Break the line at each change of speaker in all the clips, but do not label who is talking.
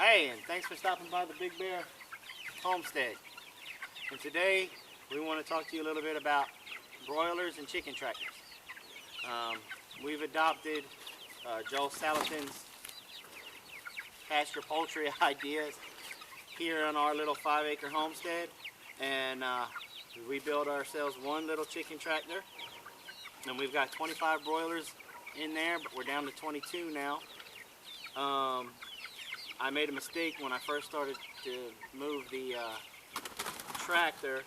Hey, and thanks for stopping by the Big Bear Homestead. And today we want to talk to you a little bit about broilers and chicken tractors. We've adopted Joel Salatin's Hatch Your Poultry ideas here on our little 5-acre homestead, and we built ourselves one little chicken tractor, and we've got 25 broilers in there, but we're down to 22 now. I made a mistake when I first started to move the tractor,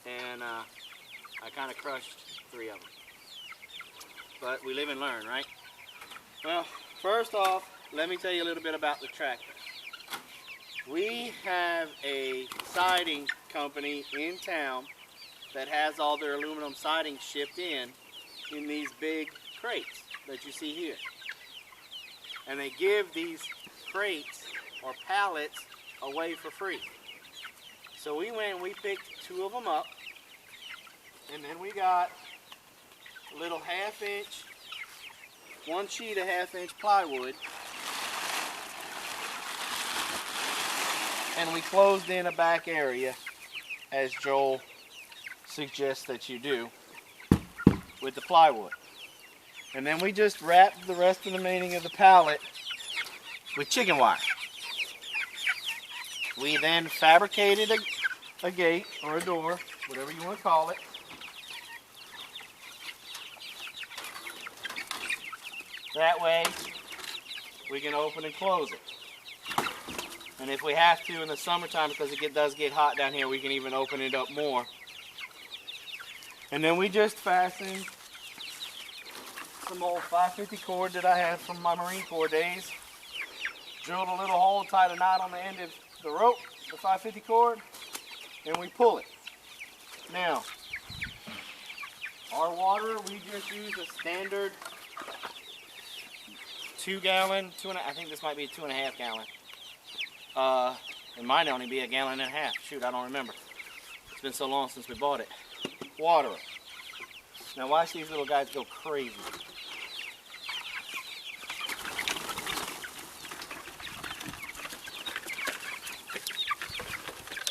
and I kind of crushed 3 of them. But we live and learn, right? Well, first off, let me tell you a little bit about the tractor. We have a siding company in town that has all their aluminum siding shipped in these big crates that you see here. And they give these crates or pallets away for free. So we went and we picked 2 of them up, and then we got a little 1/2 inch, 1 sheet of 1/2 inch plywood, and we closed in a back area as Joel suggests that you do with the plywood. And then we just wrapped the rest of the remaining of the pallet with chicken wire. We then fabricated a gate or a door, whatever you want to call it. That way we can open and close it. And if we have to in the summertime, because it does get hot down here, we can even open it up more. And then we just fastened some old 550 cord that I had from my Marine Corps days. Drilled a little hole, tied a knot on the end of the rope, the 550 cord, and we pull it. Now, our water, we just use a standard 2-gallon, I think this might be a 2.5 gallon. It might only be 1.5 gallons. Shoot, I don't remember. It's been so long since we bought it. Water. Now watch these little guys go crazy.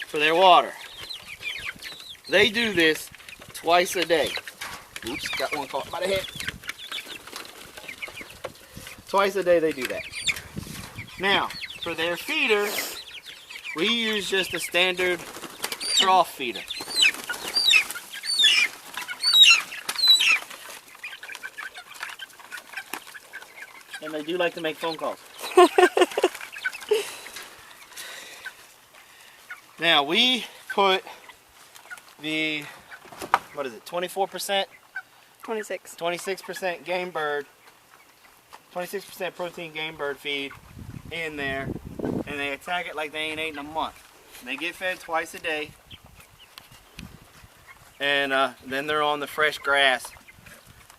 For their water. They do this twice a day. Oops, got one caught by the head. Twice a day they do that. Now, for their feeder, we use just a standard trough feeder. And they do like to make phone calls. Now we put the, what is it, 24%?
26.
26% game bird, 26% protein game bird feed in there, and they attack it like they ain't ate in a month. They get fed twice a day, and then they're on the fresh grass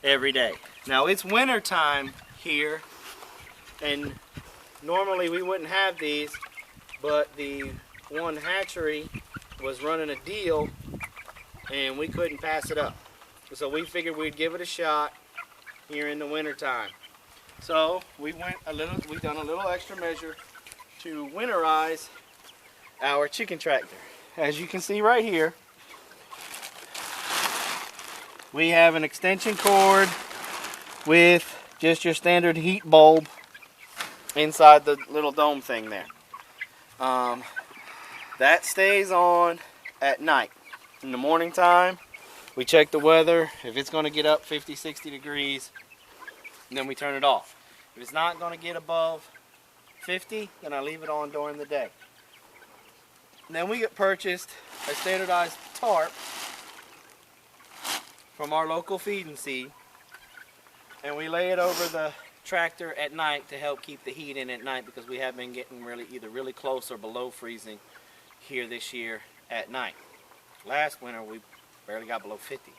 every day. Now it's winter time here, and normally we wouldn't have these, but the one hatchery was running a deal and we couldn't pass it up. So we figured we'd give it a shot here in the winter time. So we've done a little extra measure to winterize our chicken tractor. As you can see right here, we have an extension cord with just your standard heat bulb inside the little dome thing there. That stays on at night. In the morning time, we check the weather. If it's going to get up 50, 60 degrees, then we turn it off. If it's not going to get above 50, then I leave it on during the day. And then we get purchased a standardized tarp from our local feed and seed, and we lay it over the tractor at night to help keep the heat in at night, because we have been getting either really close or below freezing here this year at night. Last winter we barely got below 50,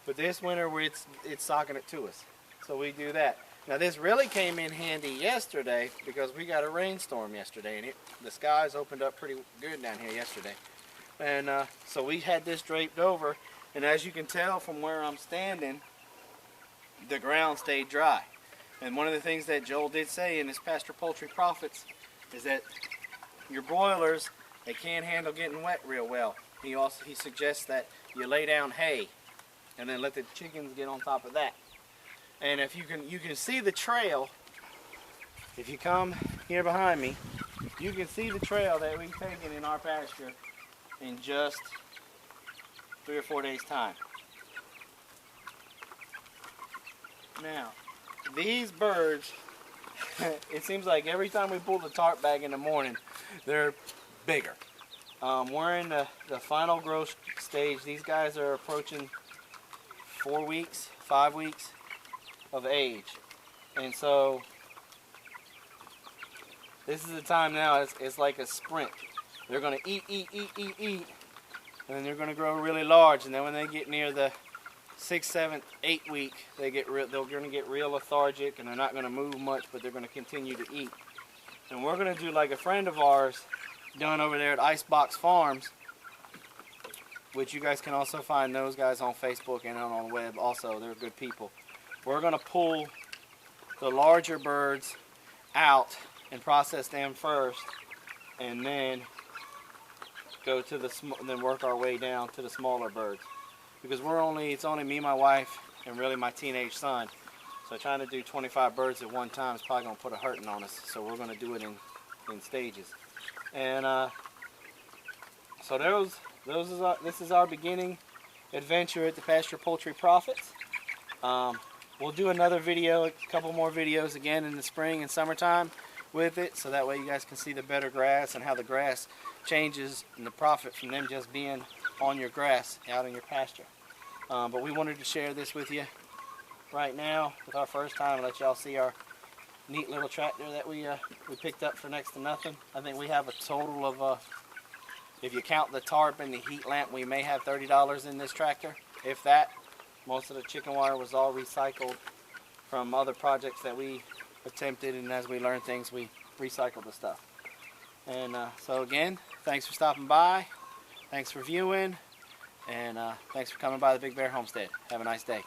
but this winter it's socking it to us, so we do that. Now this really came in handy yesterday because we got a rainstorm yesterday, and the skies opened up pretty good down here yesterday, and so we had this draped over, and as you can tell from where I'm standing, the ground stayed dry. And one of the things that Joel did say in his Pasture Poultry Profits is that your broilers, they can't handle getting wet real well. He suggests that you lay down hay and then let the chickens get on top of that. And if you can see the trail. If you come here behind me, you can see the trail that we've taken in our pasture in just 3 or 4 days time. Now, these birds, it seems like every time we pull the tarp bag in the morning, they're bigger. We're in the final growth stage. These guys are approaching 4 weeks, 5 weeks of age. And so this is the time now, it's like a sprint. They're going to eat, and then they're going to grow really large. And then when they get near the 6, 7, 8 week, they're going to get real lethargic, and they're not going to move much, but they're going to continue to eat. And we're going to do like a friend of ours done over there at Icebox Farms, which you guys can also find those guys on Facebook and on the web also. They're good people. We're going to pull the larger birds out and process them first, and then go to then work our way down to the smaller birds, because it's only me, my wife, and really my teenage son. So trying to do 25 birds at one time is probably going to put a hurting on us. So we're going to do it in stages. And so this is our beginning adventure at the Pasture Poultry Profits. We'll do another video, a couple more videos again in the spring and summertime with it, so that way you guys can see the better grass and how the grass changes and the profit from them just being on your grass out in your pasture. But we wanted to share this with you right now with our first time and let y'all see our neat little tractor that we picked up for next to nothing. I think we have a total of, if you count the tarp and the heat lamp, we may have $30 in this tractor, if that. Most of the chicken wire was all recycled from other projects that we attempted, and as we learn things, we recycle the stuff. And so again, thanks for stopping by, thanks for viewing, and thanks for coming by the Big Bear Homestead. Have a nice day.